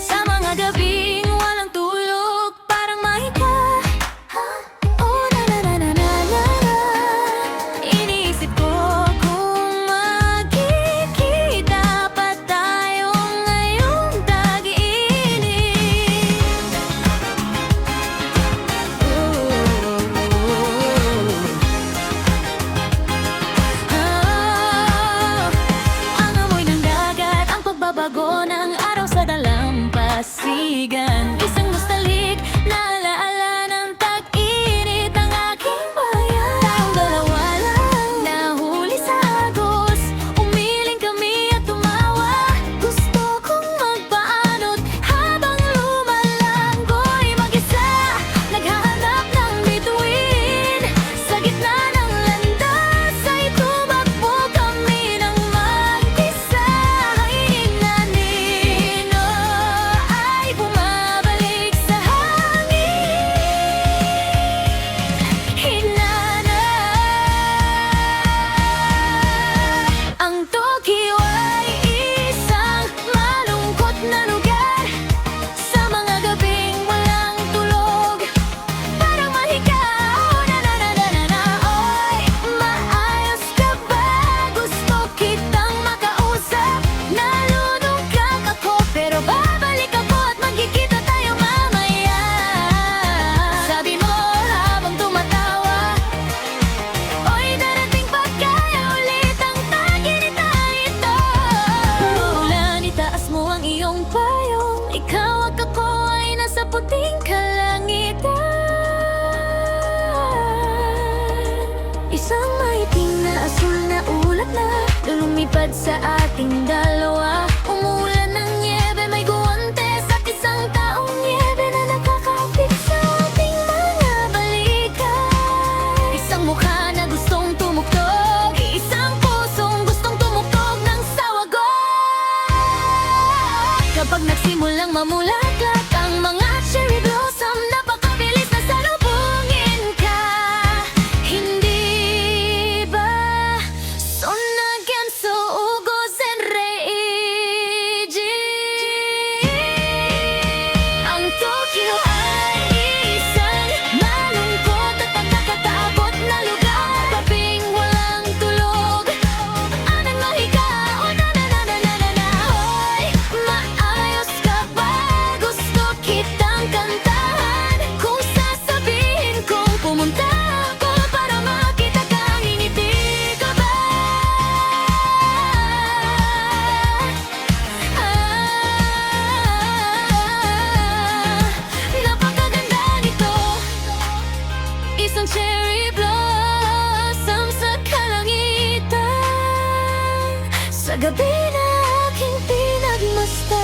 Sa mga gabing walang tulog, parang mahiga. Oh, na na na na na na. Iniisip ko kung magkikita pa tayo ngayong tag-init. Ang amoy ng dagat, ang pagbabago ng araw sa dalampasigan. Isang nostalgic na alaala ng tag-init ang aking bayan. Tayong dalawa lang nahuli sa agos, umiling kami at tumawa. Gusto kong magpaanot habang lumalanggoy mag-isa, naghahanap ng bituin. Sa gitna ng landas ay tumakbo kami ng mag-isa. Hinanino ay bumabalik sa hangin. Hinana. Ang Tokyo ay isang malungkot na lugar. Sa mga gabing walang tulog, parang mahiga. Oh, na na na na na na. Oy, maayos ka ba? Gusto kitang makausap. Nalulungkang ako, pero babalik ako at magkikita tayo mamaya. Sabi mo habang tumatawa, oy, darating pa kaya ulit ang tag-init na ito. Ulan, itaas mo ang iyong payong, ikaw at ako ay nasa puting kalangitan. Isang maitim na asul na ulap na lumipad sa ating dalawa. Umulan ng niebe, may guwantes at isang taong niebe na nakakapit sa ating mga balikat. Isang mukha na gustong tumugtog, isang pusong gustong tumugtog ng sawagon. Kapag nagsimulang mamulaklak ang mga cherry blossom, napakabilis na salubungin ka. Hindi ba? Sonagan so ugos and reiji. Ang Tokyo ay isang malungkot at pagkakataabot na lugar. Gabing walang tulog, anang mahiga. Oh, na na na na na na na. Hoy, maayos ka ba? Gusto kitang kantahan. Kung sasabihin kong pumunta ako para makita ka, ngingiti ka ba? Napakaganda nito, isang cherry blossom sa kalangitan. Sa gabi na aking pinagmasdan,